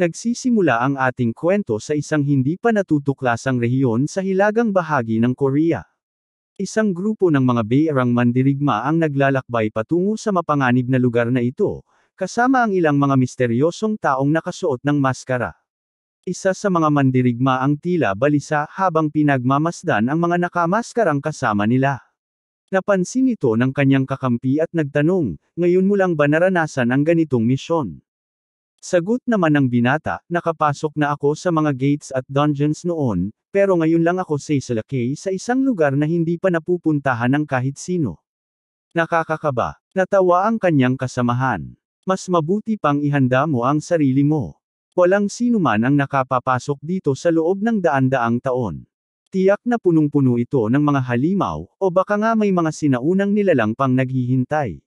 Nagsisimula ang ating kwento sa isang hindi pa natutuklasang rehiyon sa hilagang bahagi ng Korea. Isang grupo ng mga bayrang mandirigma ang naglalakbay patungo sa mapanganib na lugar na ito, kasama ang ilang mga misteryosong taong nakasuot ng maskara. Isa sa mga mandirigma ang tila balisa habang pinagmamasdan ang mga nakamaskarang kasama nila. Napansin ito ng kanyang kakampi at nagtanong, "Ngayon mo lang ba naranasan ang ganitong misyon?" Sagot naman ng binata, "Nakapasok na ako sa mga gates at dungeons noon, pero ngayon lang ako sasalakay sa isang lugar na hindi pa napupuntahan ng kahit sino." Nakakakaba. Natawa ang kanyang kasamahan. "Mas mabuti pang ihanda mo ang sarili mo. Walang sinuman ang nakapapasok dito sa loob ng daan-daang taon. Tiyak na punong-puno ito ng mga halimaw, o baka nga may mga sinaunang nilalang pang naghihintay."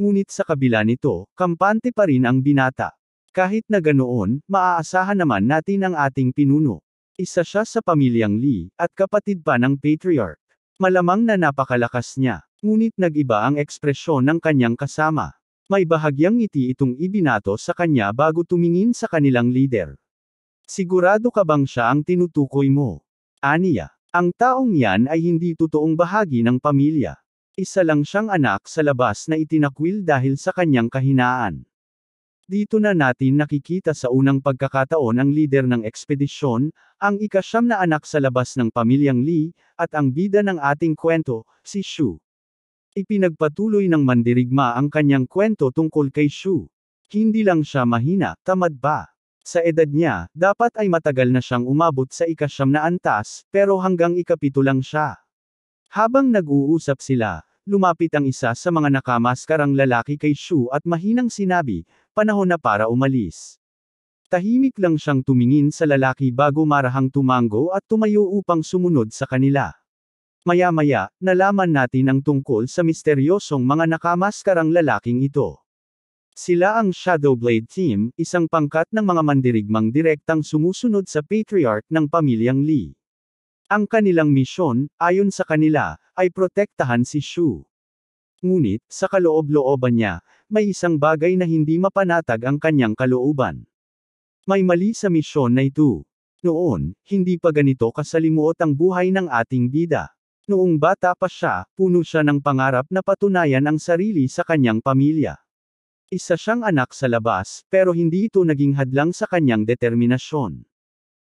Ngunit sa kabila nito, kampante pa rin ang binata. "Kahit na ganoon, maaasahan naman natin ang ating pinuno. Isa siya sa pamilyang Lee, at kapatid pa ng patriarch. Malamang na napakalakas niya." Ngunit nag-iba ang ekspresyon ng kanyang kasama. May bahagyang ngiti itong ibinato sa kanya bago tumingin sa kanilang leader. "Sigurado ka bang siya ang tinutukoy mo?" Aniya. "Ang taong yan ay hindi totoong bahagi ng pamilya. Isa lang siyang anak sa labas na itinakwil dahil sa kanyang kahinaan." Dito na natin nakikita sa unang pagkakataon ang lider ng ekspedisyon, ang ika-9 na anak sa labas ng pamilyang Lee, at ang bida ng ating kwento, si Shu. Ipinagpatuloy ng mandirigma ang kanyang kwento tungkol kay Shu. Hindi lang siya mahina, tamad pa. Sa edad niya, dapat ay matagal na siyang umabot sa ika-9 na antas, pero hanggang ika-7 lang siya. Habang nag-uusap sila, lumapit ang isa sa mga nakamaskarang lalaki kay Shu at mahinang sinabi, "Panahon na para umalis." Tahimik lang siyang tumingin sa lalaki bago marahang tumango at tumayo upang sumunod sa kanila. Maya-maya, nalaman natin ang tungkol sa misteryosong mga nakamaskarang lalaking ito. Sila ang Shadowblade Team, isang pangkat ng mga mandirigmang direktang sumusunod sa patriarch ng pamilyang Lee. Ang kanilang misyon, ayon sa kanila, ay protektahan si Shu. Ngunit, sa kaloob-looban niya, may isang bagay na hindi mapanatag ang kanyang kalooban. May mali sa misyon na ito. Noon, hindi pa ganito kasalimuot ang buhay ng ating bida. Noong bata pa siya, puno siya ng pangarap na patunayan ang sarili sa kanyang pamilya. Isa siyang anak sa labas, pero hindi ito naging hadlang sa kanyang determinasyon.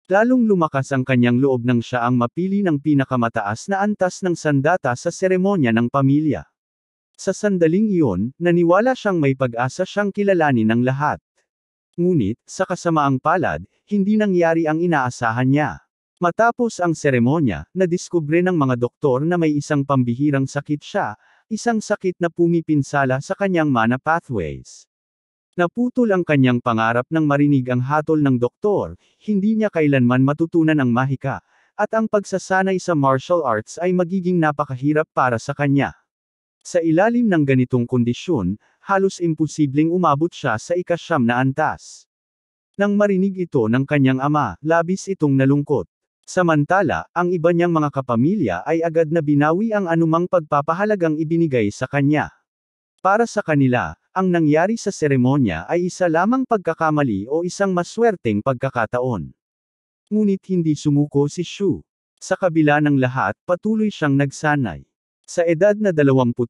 Lalong lumakas ang kanyang loob nang siya ang mapili ng pinakamataas na antas ng sandata sa seremonya ng pamilya. Sa sandaling iyon, naniwala siyang may pag-asa siyang kilalanin ng lahat. Ngunit, sa kasamaang palad, hindi nangyari ang inaasahan niya. Matapos ang seremonya, nadiskubre ng mga doktor na may isang pambihirang sakit siya, isang sakit na pumipinsala sa kanyang mana pathways. Naputol ang kanyang pangarap nang marinig ang hatol ng doktor, hindi niya kailanman matutunan ang mahika, at ang pagsasanay sa martial arts ay magiging napakahirap para sa kanya. Sa ilalim ng ganitong kondisyon, halos imposibleng umabot siya sa ika-9 na antas. Nang marinig ito ng kanyang ama, labis itong nalungkot. Samantala, ang iba niyang mga kapamilya ay agad na binawi ang anumang pagpapahalagang ibinigay sa kanya. Para sa kanila, ang nangyari sa seremonya ay isa lamang pagkakamali o isang maswerteng pagkakataon. Ngunit hindi sumuko si Shu. Sa kabila ng lahat, patuloy siyang nagsanay. Sa edad na 25,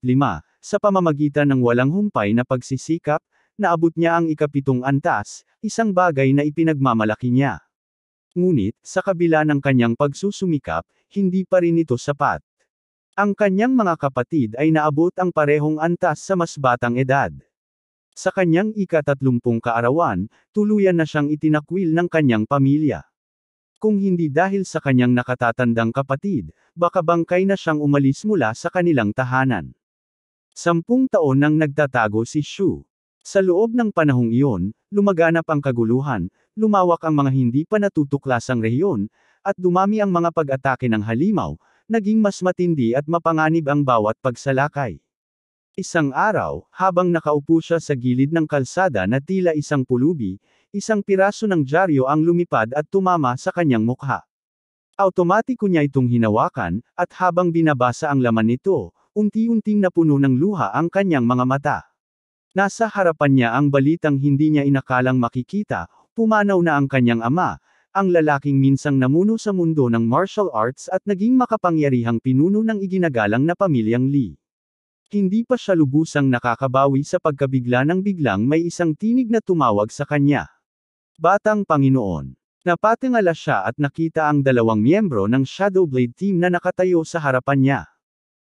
sa pamamagitan ng walang humpay na pagsisikap, naabot niya ang ika-7 antas, isang bagay na ipinagmamalaki niya. Ngunit, sa kabila ng kanyang pagsusumikap, hindi pa rin ito sapat. Ang kanyang mga kapatid ay naabot ang parehong antas sa mas batang edad. Sa kanyang ika-30 kaarawan, tuluyan na siyang itinakwil ng kanyang pamilya. Kung hindi dahil sa kanyang nakatatandang kapatid, baka bangkay na siyang umalis mula sa kanilang tahanan. 10 taon nang nagtatago si Shu. Sa loob ng panahong iyon, lumaganap ang kaguluhan, lumawak ang mga hindi pa natutuklasang rehiyon, at dumami ang mga pag-atake ng halimaw, naging mas matindi at mapanganib ang bawat pagsalakay. Isang araw, habang nakaupo siya sa gilid ng kalsada na tila isang pulubi, isang piraso ng dyaryo ang lumipad at tumama sa kanyang mukha. Automatiko niya itong hinawakan, at habang binabasa ang laman nito, unti-unting napuno ng luha ang kanyang mga mata. Nasa harapan niya ang balitang hindi niya inakalang makikita, pumanaw na ang kanyang ama, ang lalaking minsang namuno sa mundo ng martial arts at naging makapangyarihang pinuno ng iginagalang na pamilyang Lee. Hindi pa siya lubusang nakakabawi sa pagkabigla nang biglang may isang tinig na tumawag sa kanya. Batang Panginoon. Napatingala siya at nakita ang dalawang miyembro ng Shadowblade team na nakatayo sa harapan niya.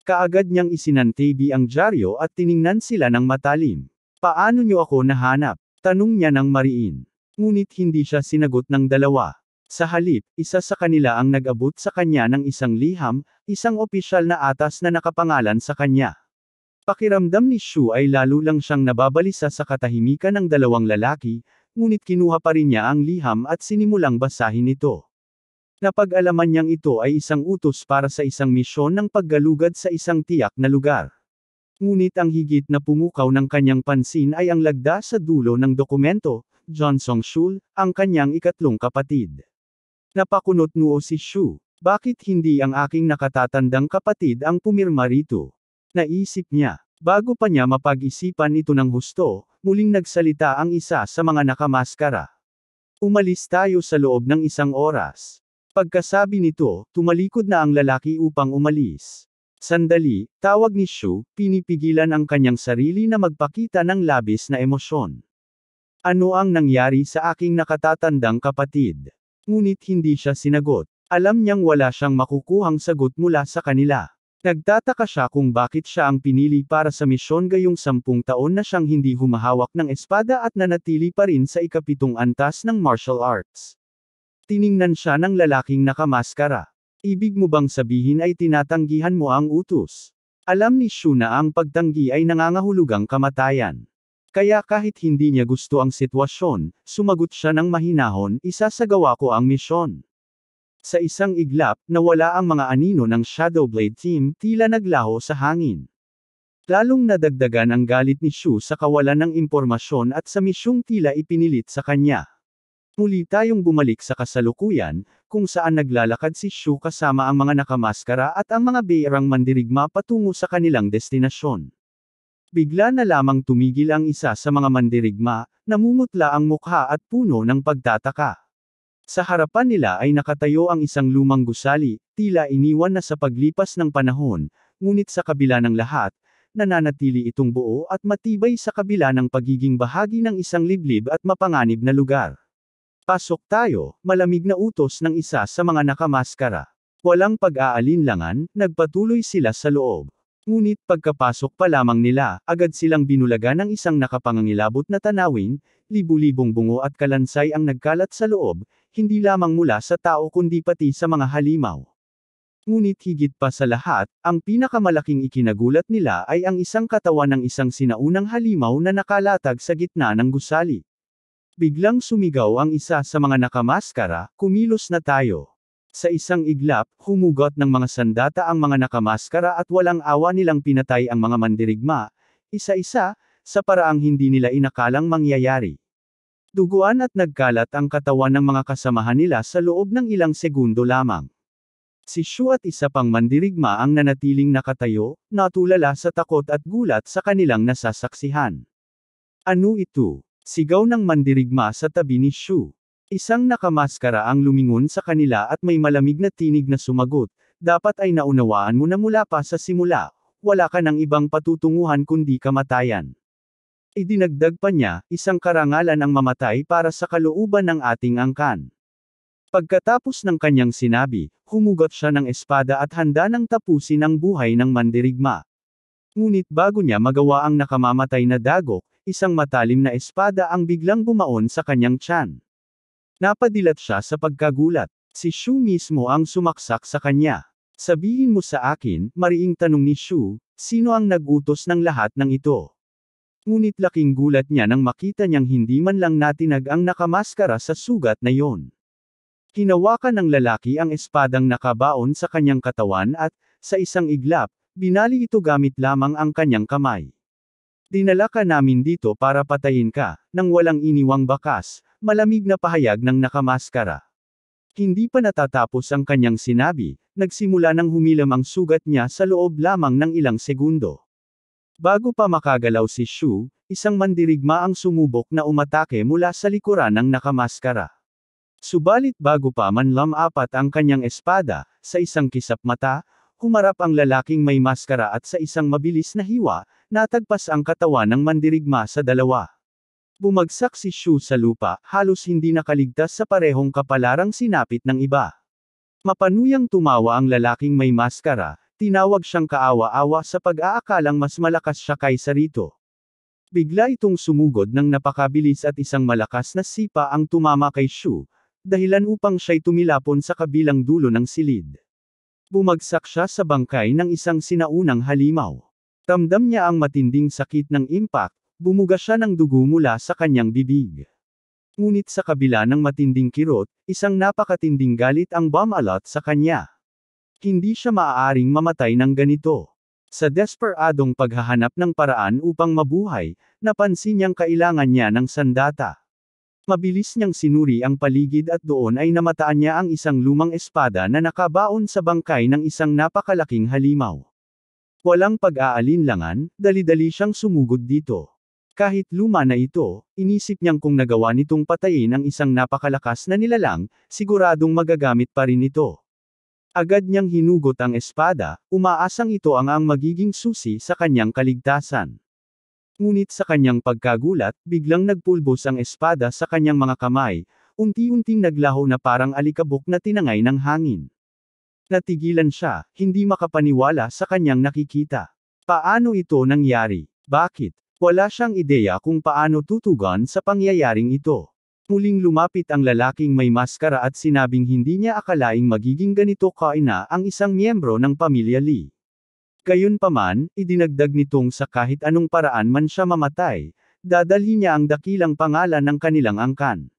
Kaagad niyang isinantabi ang dyaryo at tiningnan sila ng matalim. Paano niyo ako nahanap? Tanong niya ng mariin. Ngunit hindi siya sinagot ng dalawa. Sa halip, isa sa kanila ang nag-abot sa kanya ng isang liham, isang opisyal na atas na nakapangalan sa kanya. Pakiramdam ni Shu ay lalo lang siyang nababalisa sa katahimikan ng dalawang lalaki, ngunit kinuha pa rin niya ang liham at sinimulang basahin ito. Napag-alaman niyang ito ay isang utos para sa isang misyon ng paggalugad sa isang tiyak na lugar. Ngunit ang higit na pumukaw ng kanyang pansin ay ang lagda sa dulo ng dokumento, John Song-shul, ang kanyang ikatlong kapatid. Napakunot noo si Shu. Bakit hindi ang aking nakatatandang kapatid ang pumirma rito? Naisip niya. Bago pa niya mapag-isipan ito ng husto, muling nagsalita ang isa sa mga nakamaskara. Umalis tayo sa loob ng isang oras. Pagkasabi nito, tumalikod na ang lalaki upang umalis. Sandali, tawag ni Shu, pinipigilan ang kanyang sarili na magpakita ng labis na emosyon. Ano ang nangyari sa aking nakatatandang kapatid? Ngunit hindi siya sinagot. Alam niyang wala siyang makukuhang sagot mula sa kanila. Nagtataka siya kung bakit siya ang pinili para sa misyon gayong 10 taon na siyang hindi humahawak ng espada at nanatili pa rin sa ikapitong antas ng martial arts. Tiningnan siya ng lalaking nakamaskara. Ibig mo bang sabihin ay tinatanggihan mo ang utos? Alam ni Shu na ang pagtanggi ay nangangahulugang kamatayan. Kaya kahit hindi niya gusto ang sitwasyon, sumagot siya ng mahinahon, isasagawa ko ang misyon. Sa isang iglap, nawala ang mga anino ng Shadowblade team, tila naglaho sa hangin. Lalong nadagdagan ang galit ni Shu sa kawalan ng impormasyon at sa misyong tila ipinilit sa kanya. Muli tayong bumalik sa kasalukuyan, kung saan naglalakad si Shu kasama ang mga nakamaskara at ang mga beerang mandirigma patungo sa kanilang destinasyon. Bigla na lamang tumigil ang isa sa mga mandirigma, namumutla ang mukha at puno ng pagtataka. Sa harapan nila ay nakatayo ang isang lumang gusali, tila iniwan na sa paglipas ng panahon, ngunit sa kabila ng lahat, nananatili itong buo at matibay sa kabila ng pagiging bahagi ng isang liblib at mapanganib na lugar. Pasok tayo, malamig na utos ng isa sa mga nakamaskara. Walang pag-aalinlangan, nagpatuloy sila sa loob. Ngunit pagkapasok pa lamang nila, agad silang binulagan ng isang nakapangangilabot na tanawin, libu-libong bungo at kalansay ang nagkalat sa loob, hindi lamang mula sa tao kundi pati sa mga halimaw. Ngunit higit pa sa lahat, ang pinakamalaking ikinagulat nila ay ang isang katawan ng isang sinaunang halimaw na nakalatag sa gitna ng gusali. Biglang sumigaw ang isa sa mga nakamaskara, kumilos na tayo. Sa isang iglap, humugot ng mga sandata ang mga nakamaskara at walang awa nilang pinatay ang mga mandirigma, isa-isa, sa paraang hindi nila inakalang mangyayari. Duguan at nagkalat ang katawan ng mga kasamahan nila sa loob ng ilang segundo lamang. Si Shu at isa pang mandirigma ang nanatiling nakatayo, natulala sa takot at gulat sa kanilang nasasaksihan. Ano ito? Sigaw ng mandirigma sa tabi ni Shu. Isang nakamaskara ang lumingon sa kanila at may malamig na tinig na sumagot, dapat ay naunawaan mo na mula pa sa simula, wala ka ng ibang patutunguhan kundi kamatayan. Idinagdag pa niya, isang karangalan ang mamatay para sa kalooban ng ating angkan. Pagkatapos ng kanyang sinabi, humugot siya ng espada at handa nang tapusin ang buhay ng mandirigma. Ngunit bago niya magawa ang nakamamatay na dagok, isang matalim na espada ang biglang bumaon sa kanyang tiyan. Napadilat siya sa pagkagulat. Si Shu mismo ang sumaksak sa kanya. Sabihin mo sa akin, mariing tanong ni Shu, sino ang nag-utos ng lahat ng ito? Ngunit laking gulat niya nang makita niyang hindi man lang natinag ang nakamaskara sa sugat na yon. Hinawakan ng lalaki ang espadang nakabaon sa kanyang katawan at, sa isang iglap, binali ito gamit lamang ang kanyang kamay. Dinala ka namin dito para patayin ka, nang walang iniwang bakas, malamig na pahayag ng nakamaskara. Hindi pa natatapos ang kanyang sinabi, nagsimula nang humilam ang sugat niya sa loob lamang ng ilang segundo. Bago pa makagalaw si Shu, isang mandirigma ang sumubok na umatake mula sa likuran ng nakamaskara. Subalit bago pa manlamapat ang kanyang espada, sa isang kisap mata, humarap ang lalaking may maskara at sa isang mabilis na hiwa, natagpas ang katawan ng mandirigma sa dalawa. Bumagsak si Shu sa lupa, halos hindi nakaligtas sa parehong kapalarang sinapit ng iba. Mapanuyang tumawa ang lalaking may maskara, tinawag siyang kaawa-awa sa pag-aakalang mas malakas siya kaysa rito. Bigla itong sumugod ng napakabilis at isang malakas na sipa ang tumama kay Shu, dahilan upang siya'y tumilapon sa kabilang dulo ng silid. Bumagsak siya sa bangkay ng isang sinaunang halimaw. Ramdam niya ang matinding sakit ng impact, bumuga siya ng dugo mula sa kanyang bibig. Ngunit sa kabila ng matinding kirot, isang napakatinding galit ang bumalot sa kanya. Hindi siya maaaring mamatay ng ganito. Sa desperadong paghahanap ng paraan upang mabuhay, napansin niyang kailangan niya ng sandata. Mabilis niyang sinuri ang paligid at doon ay namataan niya ang isang lumang espada na nakabaon sa bangkay ng isang napakalaking halimaw. Walang pag-aalinlangan, dali-dali siyang sumugod dito. Kahit luma na ito, inisip niyang kung nagawa nitong patayin ang isang napakalakas na nilalang, siguradong magagamit pa rin ito. Agad niyang hinugot ang espada, umaasang ito ang magiging susi sa kanyang kaligtasan. Ngunit sa kanyang pagkagulat, biglang nagpulbos ang espada sa kanyang mga kamay, unti-unting naglaho na parang alikabok na tinangay ng hangin. Natigilan siya, hindi makapaniwala sa kanyang nakikita. Paano ito nangyari? Bakit? Wala siyang ideya kung paano tutugon sa pangyayaring ito. Muling lumapit ang lalaking may maskara at sinabing hindi niya akalaing magiging ganito kaina ang isang miyembro ng pamilya Lee. Gayunpaman, idinagdag nitong sa kahit anong paraan man siya mamatay, dadalhin niya ang dakilang pangalan ng kanilang angkan.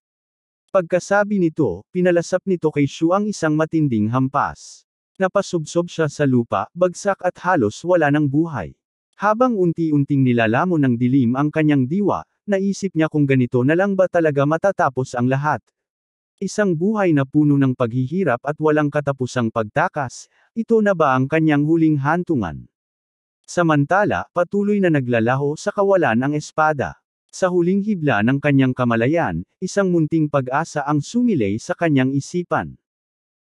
Pagkasabi nito, pinalasap nito kay Shu ang isang matinding hampas. Napasubsob siya sa lupa, bagsak at halos wala ng buhay. Habang unti-unting nilalamon ng dilim ang kanyang diwa, naisip niya kung ganito na lang ba talaga matatapos ang lahat. Isang buhay na puno ng paghihirap at walang katapusang pagtakas, ito na ba ang kanyang huling hantungan? Samantala, patuloy na naglalaho sa kawalan ang espada. Sa huling hibla ng kanyang kamalayan, isang munting pag-asa ang sumilay sa kanyang isipan.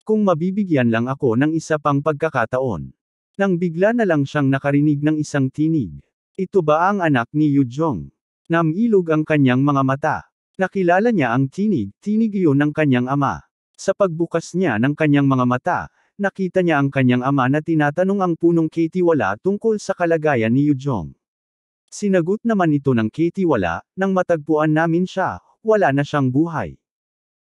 Kung mabibigyan lang ako ng isa pang pagkakataon. Nang bigla na lang siyang nakarinig ng isang tinig. Ito ba ang anak ni Yujong? Namilog ang kanyang mga mata. Nakilala niya ang tinig iyon ng kanyang ama. Sa pagbukas niya ng kanyang mga mata, nakita niya ang kanyang ama na tinatanong ang punong Ketiwala tungkol sa kalagayan ni Yujong. Sinagot naman ito ng Ketiwala, nang matagpuan namin siya, wala na siyang buhay.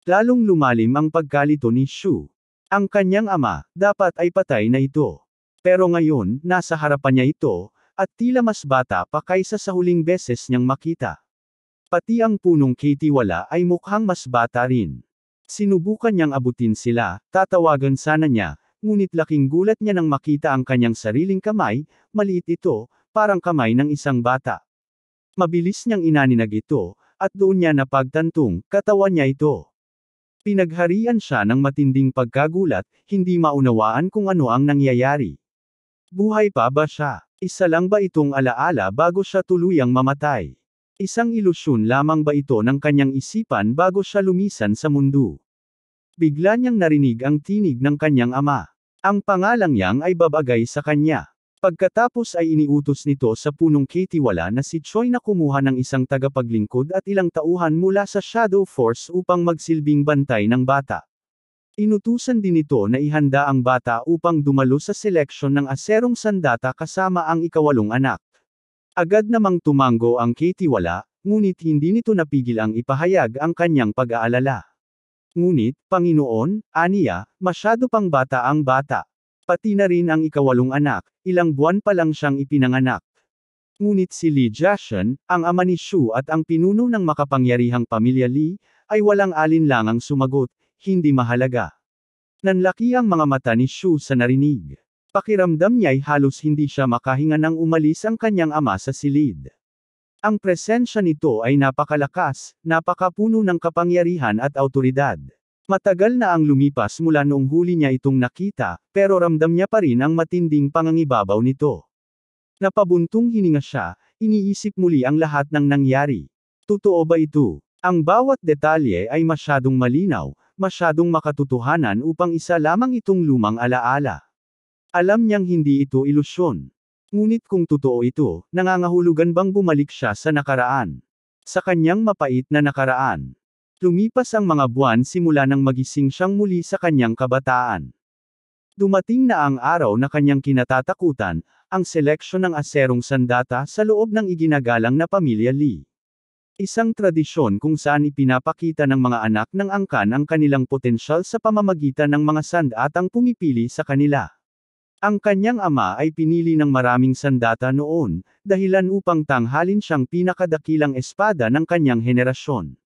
Lalong lumalim ang pagkalito ni Shu. Ang kanyang ama, dapat ay patay na ito. Pero ngayon, nasa harapan niya ito, at tila mas bata pa kaysa sa huling beses niyang makita. Pati ang punong Ketiwala ay mukhang mas bata rin. Sinubukan niyang abutin sila, tatawagan sana niya, ngunit laking gulat niya nang makita ang kanyang sariling kamay, maliit ito, parang kamay ng isang bata. Mabilis niyang inaninag ito, at doon niya napagtantong, katawan niya ito. Pinagharian siya ng matinding pagkagulat, hindi maunawaan kung ano ang nangyayari. Buhay pa ba siya? Isa lang ba itong alaala bago siya tuluyang mamatay? Isang ilusyon lamang ba ito ng kanyang isipan bago siya lumisan sa mundo? Bigla niyang narinig ang tinig ng kanyang ama. Ang pangalang yang ay babagay sa kanya. Pagkatapos ay iniutos nito sa punong Ketiwala na si Choi na kumuha ng isang tagapaglingkod at ilang tauhan mula sa Shadow Force upang magsilbing bantay ng bata. Inutusan din ito na ihanda ang bata upang dumalo sa seleksyon ng aserong sandata kasama ang ikawalong anak. Agad namang tumango ang Ketiwala, ngunit hindi nito napigil ang ipahayag ang kanyang pag-aalala. Ngunit, Panginoon, aniya, masyado pang bata ang bata. Pati na rin ang ikawalong anak, ilang buwan pa lang siyang ipinanganak. Ngunit si Lee Jiashan, ang ama ni Shu at ang pinuno ng makapangyarihang pamilya Lee, ay walang alinlangang sumagot, hindi mahalaga. Nanlaki ang mga mata ni Shu sa narinig. Pakiramdam niya'y halos hindi siya makahinga nang umalis ang kanyang ama sa silid. Ang presensya nito ay napakalakas, napakapuno ng kapangyarihan at awtoridad. Matagal na ang lumipas mula noong huli niya itong nakita, pero ramdam niya pa rin ang matinding pangangibabaw nito. Napabuntong hininga siya, iniisip muli ang lahat ng nangyari. Totoo ba ito? Ang bawat detalye ay masyadong malinaw, masyadong makatotohanan upang isa lamang itong lumang alaala. Alam niyang hindi ito ilusyon. Ngunit kung totoo ito, nangangahulugan bang bumalik siya sa nakaraan? Sa kanyang mapait na nakaraan. Lumipas ang mga buwan simula nang magising siyang muli sa kanyang kabataan. Dumating na ang araw na kanyang kinatatakutan, ang seleksyon ng aserong sandata sa loob ng iginagalang na pamilya Lee. Isang tradisyon kung saan ipinapakita ng mga anak ng angkan ang kanilang potensyal sa pamamagitan ng mga sandatang pumipili sa kanila. Ang kanyang ama ay pinili ng maraming sandata noon, dahilan upang tanghalin siyang pinakadakilang espada ng kanyang henerasyon.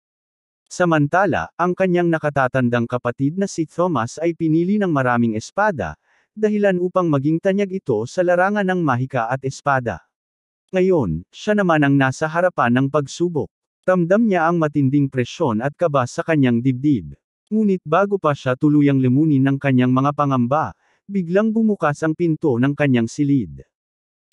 Samantala, ang kanyang nakatatandang kapatid na si Thomas ay pinili ng maraming espada, dahilan upang maging tanyag ito sa larangan ng mahika at espada. Ngayon, siya naman ang nasa harapan ng pagsubok. Ramdam niya ang matinding presyon at kaba sa kanyang dibdib. Ngunit bago pa siya tuluyang limunin ng kanyang mga pangamba, biglang bumukas ang pinto ng kanyang silid.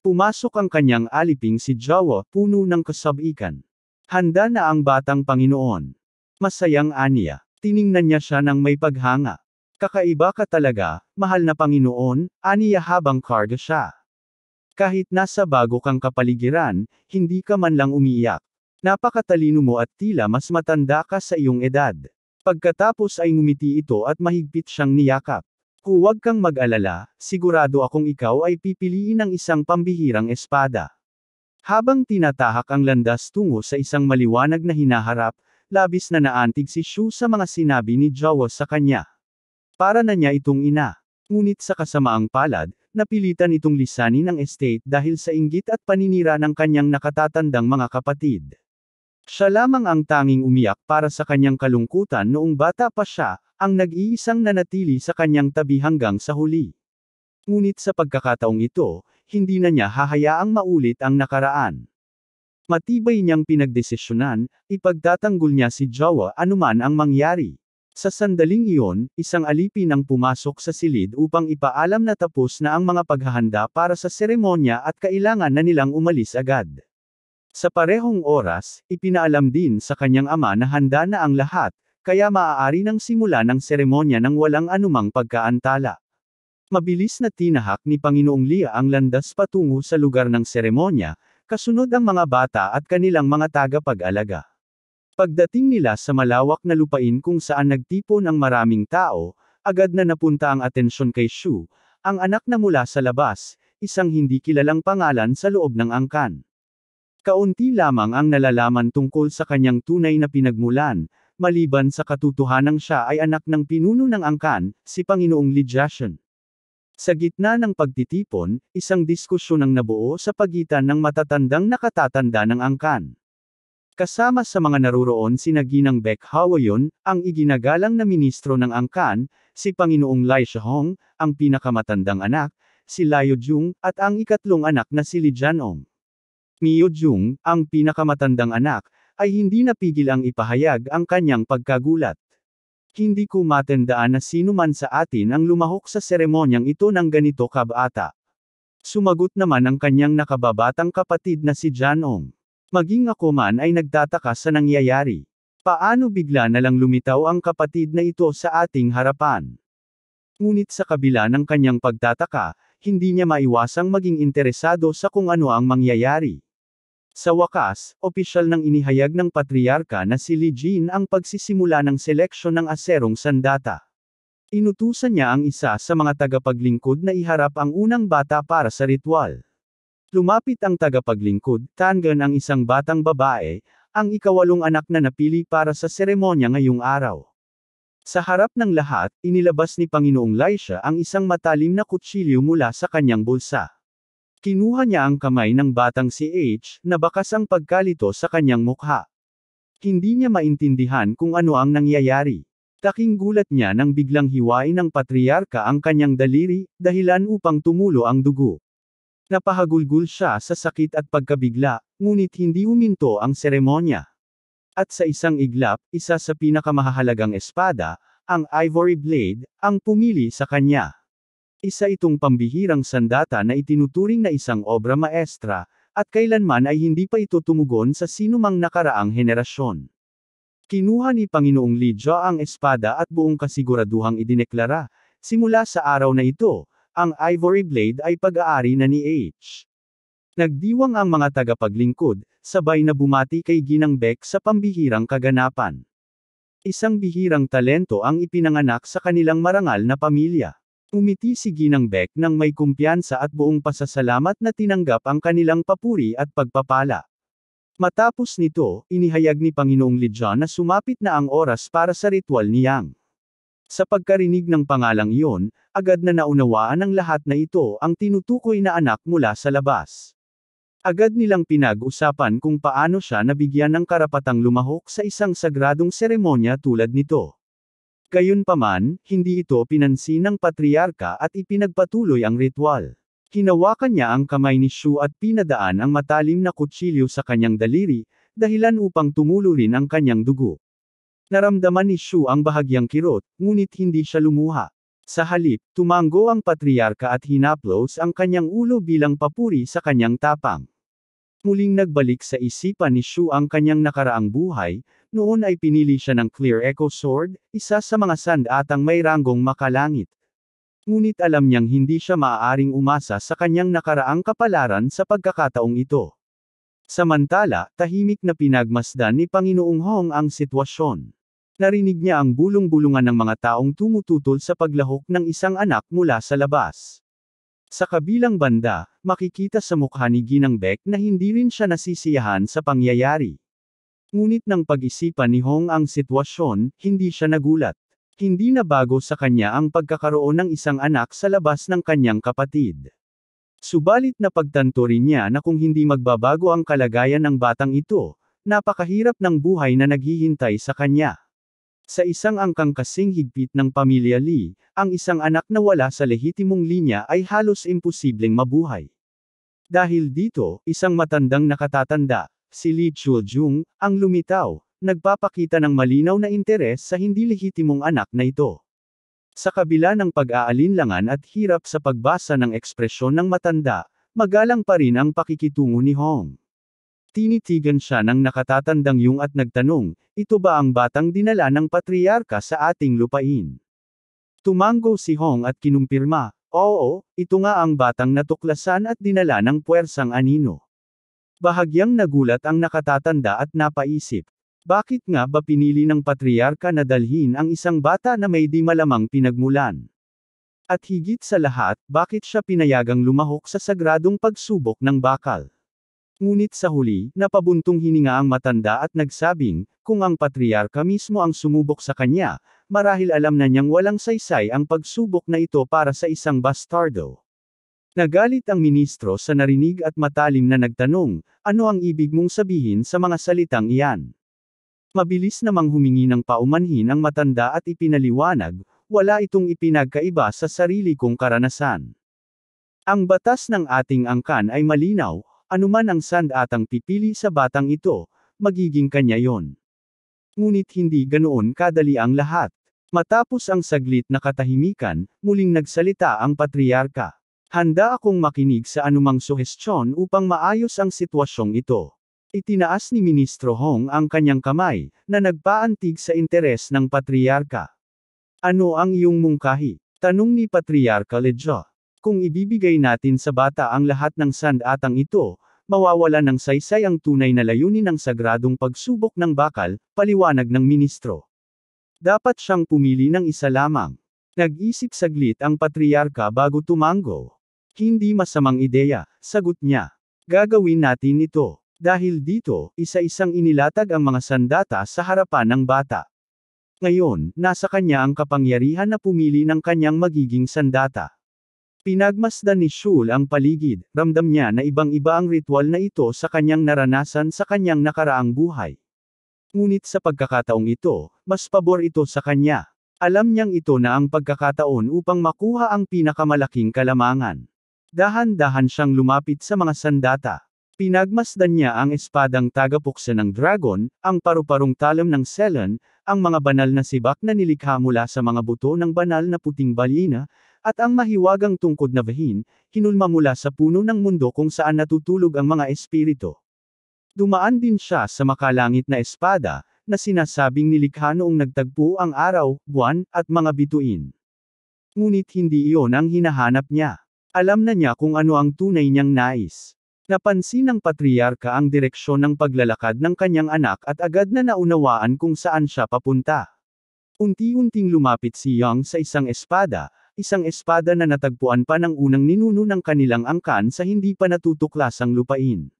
Pumasok ang kanyang aliping si Jawa, puno ng kasabikan. Handa na ang batang Panginoon. Masayang aniya. Tiningnan niya siya ng may paghanga. Kakaiba ka talaga, mahal na Panginoon, aniya habang karga siya. Kahit nasa bago kang kapaligiran, hindi ka man lang umiiyak. Napakatalino mo at tila mas matanda ka sa iyong edad. Pagkatapos ay ngumiti ito at mahigpit siyang niyakap. Huwag kang mag-alala, sigurado akong ikaw ay pipiliin ng isang pambihirang espada. Habang tinatahak ang landas tungo sa isang maliwanag na hinaharap, labis na naantig si Shu sa mga sinabi ni Jawa sa kanya. Para na niya itong ina. Ngunit sa kasamaang palad, napilitan itong lisanin ang estate dahil sa inggit at paninira ng kanyang nakatatandang mga kapatid. Siya lamang ang tanging umiyak para sa kanyang kalungkutan noong bata pa siya, ang nag-iisang nanatili sa kanyang tabi hanggang sa huli. Ngunit sa pagkakataong ito, hindi na niya hahayaang maulit ang nakaraan. Matibay niyang pinagdesisyonan, ipagtatanggol niya si Jawa anuman ang mangyari. Sa sandaling iyon, isang alipin ang pumasok sa silid upang ipaalam na tapos na ang mga paghahanda para sa seremonya at kailangan na nilang umalis agad. Sa parehong oras, ipinaalam din sa kanyang ama na handa na ang lahat, kaya maaari nang simula ng seremonya ng walang anumang pagkaantala. Mabilis na tinahak ni Panginoong Lia ang landas patungo sa lugar ng seremonya, kasunod ang mga bata at kanilang mga tagapag-alaga. Pagdating nila sa malawak na lupain kung saan nagtipon ang maraming tao, agad na napunta ang atensyon kay Shu, ang anak na mula sa labas, isang hindi kilalang pangalan sa loob ng angkan. Kaunti lamang ang nalalaman tungkol sa kanyang tunay na pinagmulan, maliban sa katotohanang siya ay anak ng pinuno ng angkan, si Panginoong Li Jiashan. Sa gitna ng pagtitipon, isang diskusyon ang nabuo sa pagitan ng matatandang nakatatanda ng angkan. Kasama sa mga naroroon sina Ginang Baek Hwayon, ang iginagalang na ministro ng angkan, si Panginoong Lai Shahong, ang pinakamatandang anak, si Layo Jung, at ang ikatlong anak na si Li Jianong. Mio Jung, ang pinakamatandang anak, ay hindi napigil ang ipahayag ang kanyang pagkagulat. Hindi ko matandaan na sino man sa atin ang lumahok sa seremonyang ito ng ganito kabata. Sumagot naman ang kanyang nakababatang kapatid na si Jianong. Maging ako man ay nagtataka sa nangyayari. Paano bigla na lang lumitaw ang kapatid na ito sa ating harapan? Ngunit sa kabila ng kanyang pagtataka, hindi niya maiwasang maging interesado sa kung ano ang mangyayari. Sa wakas, opisyal nang inihayag ng patriarka na si Li Jin ang pagsisimula ng seleksyon ng aserong sandata. Inutusan niya ang isa sa mga tagapaglingkod na iharap ang unang bata para sa ritual. Lumapit ang tagapaglingkod, Tangan ang isang batang babae, ang ikawalong anak na napili para sa seremonya ngayong araw. Sa harap ng lahat, inilabas ni Panginoong Laisha ang isang matalim na kutsilyo mula sa kanyang bulsa. Kinuha niya ang kamay ng batang si H, na bakas ang pagkalito sa kanyang mukha. Hindi niya maintindihan kung ano ang nangyayari. Taking gulat niya nang biglang hiwain ng patriarka ang kanyang daliri, dahilan upang tumulo ang dugo. Napahagulgul siya sa sakit at pagkabigla, ngunit hindi huminto ang seremonya. At sa isang iglap, isa sa pinakamahalagang espada, ang ivory blade, ang pumili sa kanya. Isa itong pambihirang sandata na itinuturing na isang obra maestra, at kailanman ay hindi pa ito tumugon sa sinumang nakaraang henerasyon. Kinuha ni Panginoong Lydia ang espada at buong kasiguraduhang idineklara, simula sa araw na ito, ang ivory blade ay pag-aari na ni H. Nagdiwang ang mga tagapaglingkod, sabay na bumati kay Ginang Beck sa pambihirang kaganapan. Isang bihirang talento ang ipinanganak sa kanilang marangal na pamilya. Umiti si Ginang Beck nang may kumpiyansa at buong pasasalamat na tinanggap ang kanilang papuri at pagpapala. Matapos nito, inihayag ni Panginoong Lydia na sumapit na ang oras para sa ritual niyang. Sa pagkarinig ng pangalang iyon, agad na naunawaan ng lahat na ito ang tinutukoy na anak mula sa labas. Agad nilang pinag-usapan kung paano siya nabigyan ng karapatang lumahok sa isang sagradong seremonya tulad nito. Gayunpaman, hindi ito pinansin ng patriarka at ipinagpatuloy ang ritual. Hinawakan niya ang kamay ni Shu at pinadaan ang matalim na kutsilyo sa kanyang daliri, dahilan upang tumulo rin ang kanyang dugo. Naramdaman ni Shu ang bahagyang kirot, ngunit hindi siya lumuha. Sa halip, tumango ang patriarka at hinaplos ang kanyang ulo bilang papuri sa kanyang tapang. Muling nagbalik sa isipan ni Shu ang kanyang nakaraang buhay, noon ay pinili siya ng Clear Echo Sword, isa sa mga sandatang may ranggong makalangit. Ngunit alam niyang hindi siya maaaring umasa sa kanyang nakaraang kapalaran sa pagkakataong ito. Samantala, tahimik na pinagmasdan ni Panginoong Hong ang sitwasyon. Narinig niya ang bulong-bulungan ng mga taong tumututol sa paglahok ng isang anak mula sa labas. Sa kabilang banda, makikita sa mukha ni Ginang Beck na hindi rin siya nasisiyahan sa pangyayari. Ngunit nang pag-isipan ni Hong ang sitwasyon, hindi siya nagulat. Hindi na bago sa kanya ang pagkakaroon ng isang anak sa labas ng kanyang kapatid. Subalit napagtanto rin niya na kung hindi magbabago ang kalagayan ng batang ito, napakahirap ng buhay na naghihintay sa kanya. Sa isang angkang kasing higpit ng pamilya Lee, ang isang anak na wala sa lehitimong linya ay halos imposibleng mabuhay. Dahil dito, isang matandang nakatatanda, si Lee Chul-jung, ang lumitaw, nagpapakita ng malinaw na interes sa hindi lehitimong anak na ito. Sa kabila ng pag-aalinlangan at hirap sa pagbasa ng ekspresyon ng matanda, magalang pa rin ang pakikitungo ni Hong. Tinitigan siya ng nakatatandang yung at nagtanong, ito ba ang batang dinala ng patriarka sa ating lupain? Tumango si Hong at kinumpirma, oo, ito nga ang batang natuklasan at dinala ng puwersang anino. Bahagyang nagulat ang nakatatanda at napaisip. Bakit nga ba pinili ng patriarka na dalhin ang isang bata na may di malamang pinagmulan? At higit sa lahat, bakit siya pinayagang lumahok sa sagradong pagsubok ng bakal? Ngunit sa huli, napabuntong hininga ang matanda at nagsabing, kung ang patriarka mismo ang sumubok sa kanya, marahil alam na niyang walang saysay ang pagsubok na ito para sa isang bastardo. Nagalit ang ministro sa narinig at matalim na nagtanong, ano ang ibig mong sabihin sa mga salitang iyan? Mabilis namang humingi ng paumanhin ang matanda at ipinaliwanag, wala itong ipinagkaiba sa sarili kong karanasan. Ang batas ng ating angkan ay malinaw, anuman ang sandatang pipili sa batang ito, magiging kanya yon. Ngunit hindi ganoon kadali ang lahat. Matapos ang saglit na katahimikan, muling nagsalita ang patriarka. Handa akong makinig sa anumang suhestyon upang maayos ang sitwasyong ito. Itinaas ni Ministro Hong ang kanyang kamay, na nagpaantig sa interes ng patriarka. Ano ang iyong mungkahi? Tanong ni Patriarka Lydia. Kung ibibigay natin sa bata ang lahat ng sandatang ito, mawawala ng saysay ang tunay na layunin ng sagradong pagsubok ng bakal, paliwanag ng ministro. Dapat siyang pumili ng isa lamang. Nag-isip saglit ang patriarka bago tumango. Hindi masamang ideya, sagot niya. Gagawin natin ito. Dahil dito, isa-isang inilatag ang mga sandata sa harapan ng bata. Ngayon, nasa kanya ang kapangyarihan na pumili ng kanyang magiging sandata. Pinagmasdan ni Shul ang paligid, ramdam niya na ibang-iba ang ritual na ito sa kanyang naranasan sa kanyang nakaraang buhay. Ngunit sa pagkakataong ito, mas pabor ito sa kanya. Alam niyang ito na ang pagkakataon upang makuha ang pinakamalaking kalamangan. Dahan-dahan siyang lumapit sa mga sandata. Pinagmasdan niya ang espadang tagapuksa ng dragon, ang paru-parong talam ng Cylon, ang mga banal na sibak na nilikha mula sa mga buto ng banal na puting balyena, At ang mahiwagang tungkod na bahin, hinulma mula sa puno ng mundo kung saan natutulog ang mga espiritu. Dumaan din siya sa makalangit na espada, na sinasabing nilikha noong nagtagpo ang araw, buwan, at mga bituin. Ngunit hindi iyon ang hinahanap niya. Alam na niya kung ano ang tunay niyang nais. Napansin ng patriarka ang direksyon ng paglalakad ng kanyang anak at agad na naunawaan kung saan siya papunta. Unti-unting lumapit si Young sa isang espada na natagpuan pa ng unang ninuno ng kanilang angkan sa hindi pa natutuklasang lupain.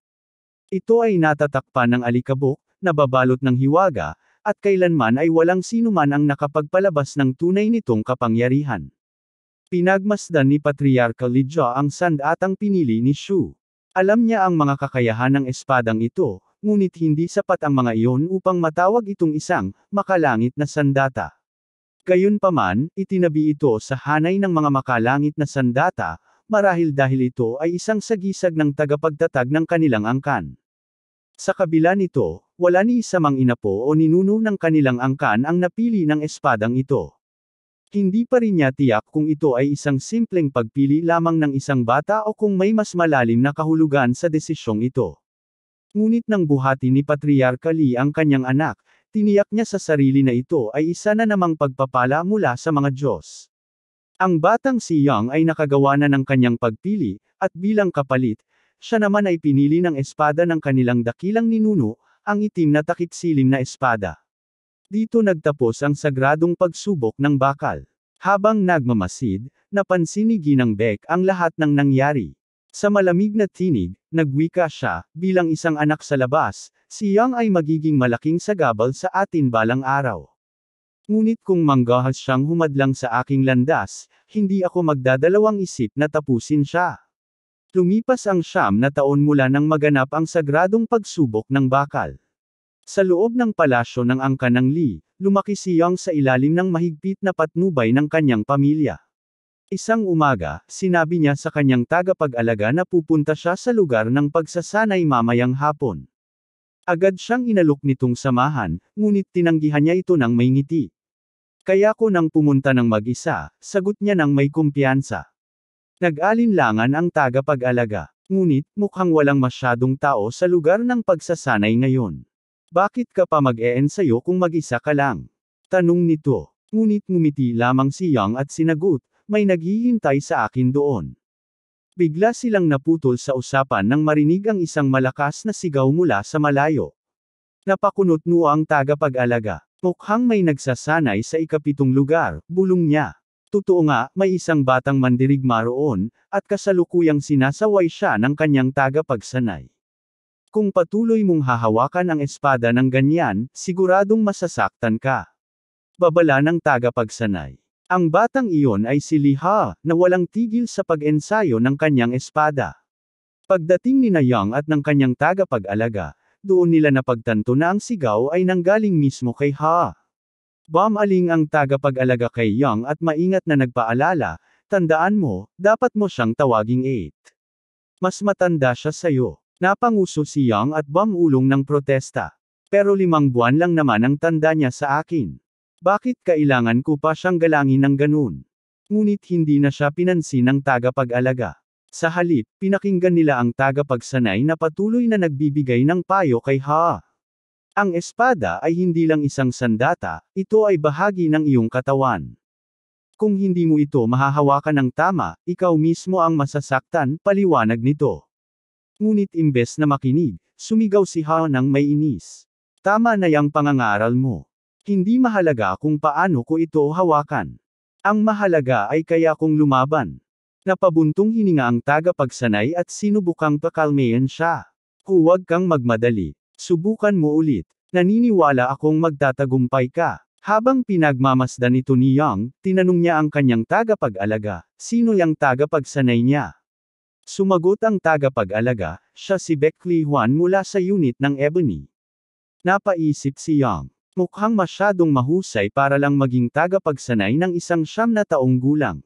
Ito ay natatakpan ng alikabok, nababalot ng hiwaga, at kailanman ay walang sinuman ang nakapagpalabas ng tunay nitong kapangyarihan. Pinagmasdan ni Patriarka Li Jia ang sandatang pinili ni Shu. Alam niya ang mga kakayahan ng espadang ito, ngunit hindi sapat ang mga iyon upang matawag itong isang makalangit na sandata. Gayunpaman, itinabi ito sa hanay ng mga makalangit na sandata, marahil dahil ito ay isang sagisag ng tagapagtatag ng kanilang angkan. Sa kabila nito, wala ni isa mang inapo o ninuno ng kanilang angkan ang napili ng espadang ito. Hindi pa rin niya tiyak kung ito ay isang simpleng pagpili lamang ng isang bata o kung may mas malalim na kahulugan sa desisyong ito. Ngunit nang buhati ni Patriarka Li ang kanyang anak, tiniyak niya sa sarili na ito ay isa na namang pagpapala mula sa mga Diyos. Ang batang si Young ay nakagawa na ng kanyang pagpili, at bilang kapalit, siya naman ay pinili ng espada ng kanilang dakilang ninuno, ang itim na takip-silim na espada. Dito nagtapos ang sagradong pagsubok ng bakal. Habang nagmamasid, napansin ni Ginang Beck ang lahat ng nangyari. Sa malamig na tinig, nagwika siya, bilang isang anak sa labas, si Young ay magiging malaking sagabal sa atin balang araw. Ngunit kung manggahas siyang humadlang sa aking landas, hindi ako magdadalawang isip na tapusin siya. Lumipas ang 9 na taon mula nang maganap ang sagradong pagsubok ng bakal. Sa loob ng palasyo ng angkan ng Li, lumaki si Young sa ilalim ng mahigpit na patnubay ng kanyang pamilya. Isang umaga, sinabi niya sa kanyang tagapag-alaga na pupunta siya sa lugar ng pagsasanay mamayang hapon. Agad siyang inalok nitong samahan, ngunit tinanggihan niya ito ng may ngiti. Kaya ko nang pumunta ng mag-isa, sagot niya ng may kumpiyansa. Nag-alinlangan ang tagapag-alaga. Ngunit, mukhang walang masyadong tao sa lugar ng pagsasanay ngayon. Bakit ka pa mag-eensayo kung mag-isa ka lang? Tanong nito. Ngunit ngumiti lamang si Young at sinagot, may naghihintay sa akin doon. Bigla silang naputol sa usapan nang marinig ang isang malakas na sigaw mula sa malayo. Napakunot noo ang tagapag-alaga. Mukhang may nagsasanay sa ikapitong lugar, bulong niya. Totoo nga, may isang batang mandirigma roon, at kasalukuyang sinasaway siya ng kanyang tagapagsanay. Kung patuloy mong hahawakan ang espada ng ganyan, siguradong masasaktan ka. Babala ng tagapagsanay. Ang batang iyon ay si Li Ha, na walang tigil sa pag-ensayo ng kanyang espada. Pagdating ni na Young at ng kanyang tagapag-alaga, doon nila napagtanto na ang sigaw ay nanggaling mismo kay Ha. Bumaling ang tagapag-alaga kay Young at maingat na nagpaalala, tandaan mo, dapat mo siyang tawaging 8. Mas matanda siya sayo. Napanguso si Young at bumulong ng protesta. Pero 5 buwan lang naman ang tanda niya sa akin. Bakit kailangan ko pa siyang galangin ng ganun? Ngunit hindi na siya pinansin ng tagapag-alaga. Sa halip, pinakinggan nila ang tagapagsanay na patuloy na nagbibigay ng payo kay Ha. Ang espada ay hindi lang isang sandata, ito ay bahagi ng iyong katawan. Kung hindi mo ito mahahawakan ng tama, ikaw mismo ang masasaktan, paliwanag nito. Ngunit imbes na makinig, sumigaw si Ha ng may inis. Tama na yang pangangaral mo. Hindi mahalaga kung paano ko ito hawakan. Ang mahalaga ay kaya kong lumaban. Napabuntong hininga ang tagapagsanay at sinubukang pakalmayan siya. Huwag kang magmadali. Subukan mo ulit. Naniniwala akong magtatagumpay ka. Habang pinagmamasdan ito ni Young, tinanong niya ang kanyang tagapag-alaga, sino yang tagapagsanay niya? Sumagot ang tagapag-alaga, siya si Beckley Juan mula sa unit ng Ebony. Napaisip si Young. Mukhang masyadong mahusay para lang maging tagapagsanay ng isang 9 na taong gulang.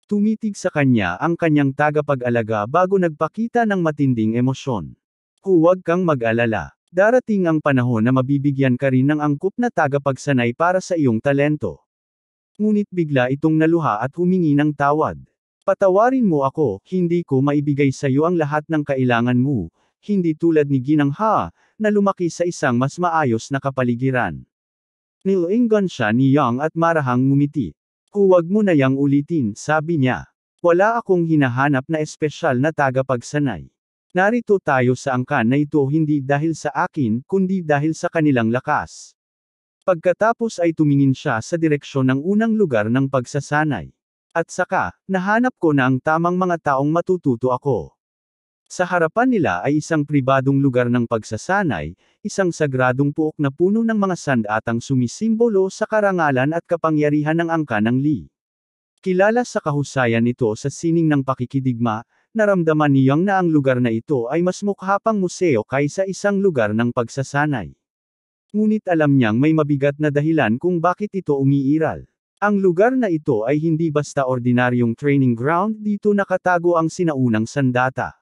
Tumitig sa kanya ang kanyang tagapag-alaga bago nagpakita ng matinding emosyon. Huwag kang mag-alala. Darating ang panahon na mabibigyan ka rin ng angkop na tagapagsanay para sa iyong talento. Ngunit bigla itong naluha at humingi ng tawad. Patawarin mo ako, hindi ko maibigay sa iyo ang lahat ng kailangan mo, hindi tulad ni Ginang Ha, na lumaki sa isang mas maayos na kapaligiran. Nilingon siya ni Yang at marahang ngumiti. Huwag mo na yang ulitin, sabi niya. Wala akong hinahanap na espesyal na tagapagsanay. Narito tayo sa angkan na ito hindi dahil sa akin, kundi dahil sa kanilang lakas. Pagkatapos ay tumingin siya sa direksyon ng unang lugar ng pagsasanay. At saka, nahanap ko na ang tamang mga taong matututo ako. Sa harapan nila ay isang pribadong lugar ng pagsasanay, isang sagradong puok na puno ng mga sandatang sumisimbolo sa karangalan at kapangyarihan ng angkan ng Li. Kilala sa kahusayan nito sa sining ng pakikidigma, naramdaman ni Yang na ang lugar na ito ay mas mukha pang museo kaysa isang lugar ng pagsasanay. Ngunit alam niyang may mabigat na dahilan kung bakit ito umiiral. Ang lugar na ito ay hindi basta ordinaryong training ground, dito nakatago ang sinaunang sandata.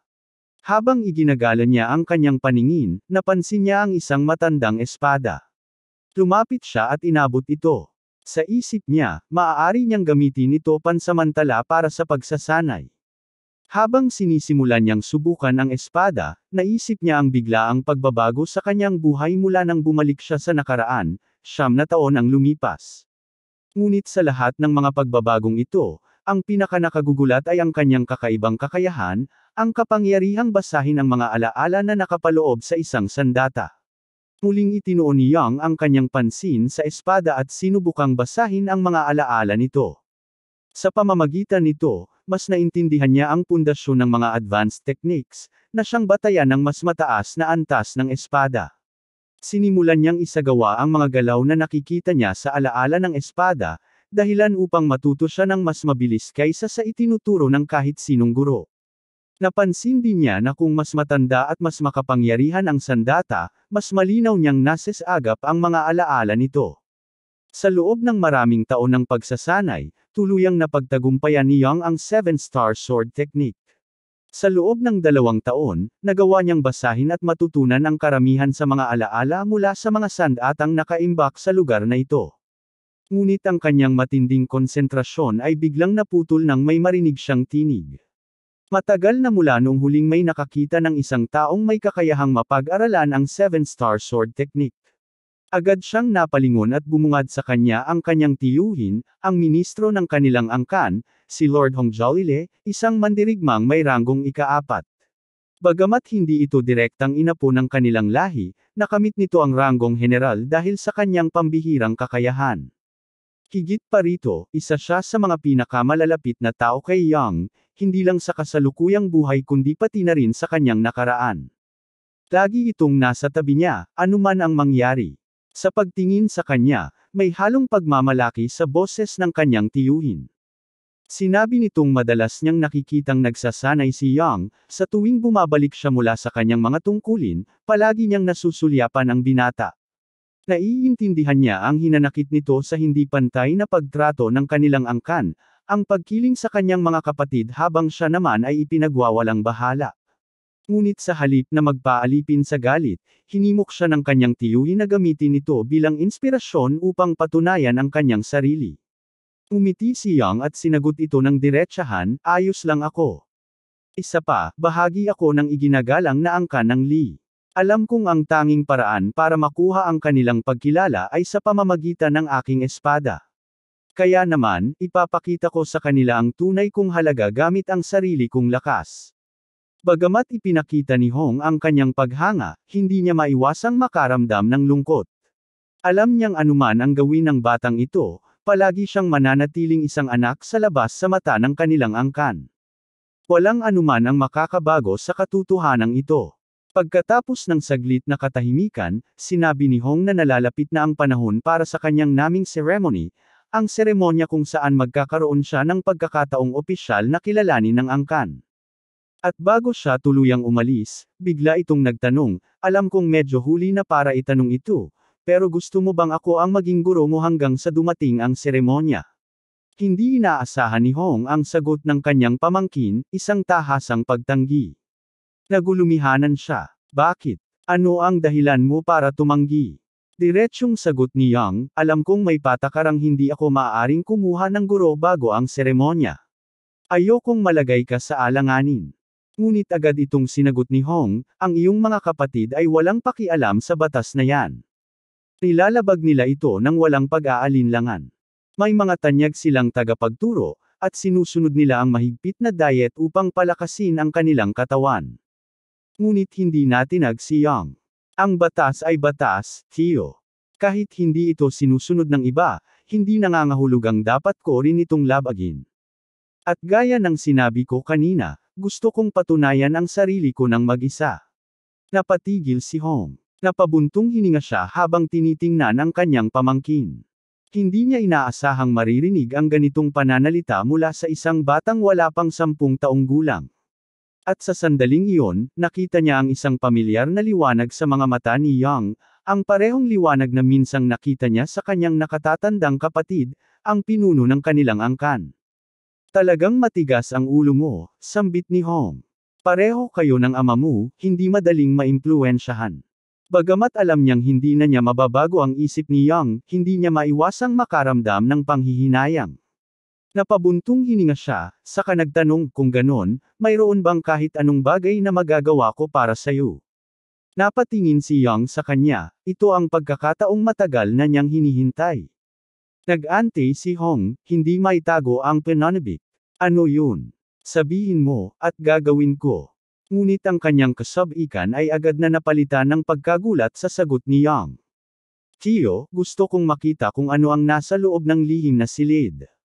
Habang iginagala niya ang kanyang paningin, napansin niya ang isang matandang espada. Lumapit siya at inabot ito. Sa isip niya, maaari niyang gamitin ito pansamantala para sa pagsasanay. Habang sinisimulan niyang subukan ang espada, naisip niya ang biglaang pagbabago sa kanyang buhay mula nang bumalik siya sa nakaraan, 9 na taon ang lumipas. Ngunit sa lahat ng mga pagbabagong ito, ang pinakanakagugulat ay ang kanyang kakaibang kakayahan, ang kapangyarihang basahin ang mga alaala na nakapaloob sa isang sandata. Muling itinuon ni Yang ang kanyang pansin sa espada at sinubukang basahin ang mga alaala nito. Sa pamamagitan nito, mas naintindihan niya ang pundasyon ng mga advanced techniques, na siyang batayan ng mas mataas na antas ng espada. Sinimulan niyang isagawa ang mga galaw na nakikita niya sa alaala ng espada, dahilan upang matuto siya ng mas mabilis kaysa sa itinuturo ng kahit sinong guro. Napansin din niya na kung mas matanda at mas makapangyarihan ang sandata, mas malinaw niyang nasesagap ang mga alaala nito. Sa loob ng maraming taon ng pagsasanay, tuluyang napagtagumpayan ni Yang ang 7-star sword technique. Sa loob ng 2 taon, nagawa niyang basahin at matutunan ang karamihan sa mga alaala mula sa mga sandatang nakaimbak sa lugar na ito. Ngunit ang kanyang matinding konsentrasyon ay biglang naputol nang may marinig siyang tinig. Matagal na mula noong huling may nakakita ng isang taong may kakayahang mapag-aralan ang 7-star sword technique. Agad siyang napalingon at bumungad sa kanya ang kanyang tiyuhin, ang ministro ng kanilang angkan, si Lord Hong Jolile, isang mandirigmang may ranggong ika-4. Bagamat hindi ito direktang inapo ng kanilang lahi, nakamit nito ang ranggong general dahil sa kanyang pambihirang kakayahan. Higit pa rito, isa siya sa mga pinakamalalapit na tao kay Yang, hindi lang sa kasalukuyang buhay kundi pati na rin sa kanyang nakaraan. Lagi itong nasa tabi niya, anuman ang mangyari. Sa pagtingin sa kanya, may halong pagmamalaki sa boses ng kanyang tiyuhin. Sinabi nitong madalas niyang nakikitang nagsasanay si Yang, sa tuwing bumabalik siya mula sa kanyang mga tungkulin, palagi niyang nasusulyapan ang binata. Naiintindihan niya ang hinanakit nito sa hindi pantay na pagtrato ng kanilang angkan, ang pagkiling sa kanyang mga kapatid habang siya naman ay ipinagwawalang bahala. Ngunit sa halip na magpaalipin sa galit, hinimok siya ng kanyang tiyuhin na gamitin ito bilang inspirasyon upang patunayan ang kanyang sarili. Umiti si Yang at sinagot ito ng diretsahan, ayos lang ako. Isa pa, bahagi ako ng iginagalang na angkan ng Li. Alam kong ang tanging paraan para makuha ang kanilang pagkilala ay sa pamamagitan ng aking espada. Kaya naman, ipapakita ko sa kanila ang tunay kong halaga gamit ang sarili kong lakas. Bagamat ipinakita ni Hong ang kanyang paghanga, hindi niya maiwasang makaramdam ng lungkot. Alam niyang anuman ang gawin ng batang ito, palagi siyang mananatiling isang anak sa labas sa mata ng kanilang angkan. Walang anuman ang makakabago sa katotohanan ito. Pagkatapos ng saglit na katahimikan, sinabi ni Hong na nalalapit na ang panahon para sa kanyang naming ceremony, ang seremonya kung saan magkakaroon siya ng pagkakataong opisyal na kilalanin ng angkan. At bago siya tuluyang umalis, bigla itong nagtanong, alam kong medyo huli na para itanong ito, pero gusto mo bang ako ang maging guro mo hanggang sa dumating ang seremonya? Hindi inaasahan ni Hong ang sagot ng kanyang pamangkin, isang tahasang pagtanggi. Nagulumihanan siya. Bakit? Ano ang dahilan mo para tumanggi? Diretsyong sagot ni Yang, alam kong may patakarang hindi ako maaaring kumuha ng guro bago ang seremonya. Ayokong malagay ka sa alanganin. Ngunit agad itong sinagot ni Hong, ang iyong mga kapatid ay walang pakialam sa batas na yan. Nilalabag nila ito ng walang pag-aalinlangan. May mga tanyag silang tagapagturo, at sinusunod nila ang mahigpit na diet upang palakasin ang kanilang katawan. Ngunit hindi natinag si Yang. Ang batas ay batas, Theo. Kahit hindi ito sinusunod ng iba, hindi nangangahulugang dapat ko rin itong labagin. At gaya ng sinabi ko kanina, gusto kong patunayan ang sarili ko ng mag-isa. Napatigil si Hong. Napabuntong hininga siya habang tinitingnan ang kanyang pamangkin. Hindi niya inaasahang maririnig ang ganitong pananalita mula sa isang batang wala pang 10 taong gulang. At sa sandaling iyon, nakita niya ang isang pamilyar na liwanag sa mga mata ni Yang, ang parehong liwanag na minsang nakita niya sa kanyang nakatatandang kapatid, ang pinuno ng kanilang angkan. Talagang matigas ang ulo mo, sambit ni Hong. Pareho kayo ng ama mo, hindi madaling maimpluwensyahan. Bagamat alam niyang hindi na niya mababago ang isip ni Yang, hindi niya maiwasang makaramdam ng panghihinayang. Napabuntong hininga siya, saka nagtanong, kung ganon, mayroon bang kahit anong bagay na magagawa ko para sayo? Napatingin si Yang sa kanya, ito ang pagkakataong matagal na niyang hinihintay. Nag-ante si Hong, hindi maitago ang pananabik. Ano yun? Sabihin mo, at gagawin ko. Ngunit ang kanyang kasab-ikan ay agad na napalitan ng pagkagulat sa sagot ni Yang. Theo, gusto kong makita kung ano ang nasa loob ng lihim na silid.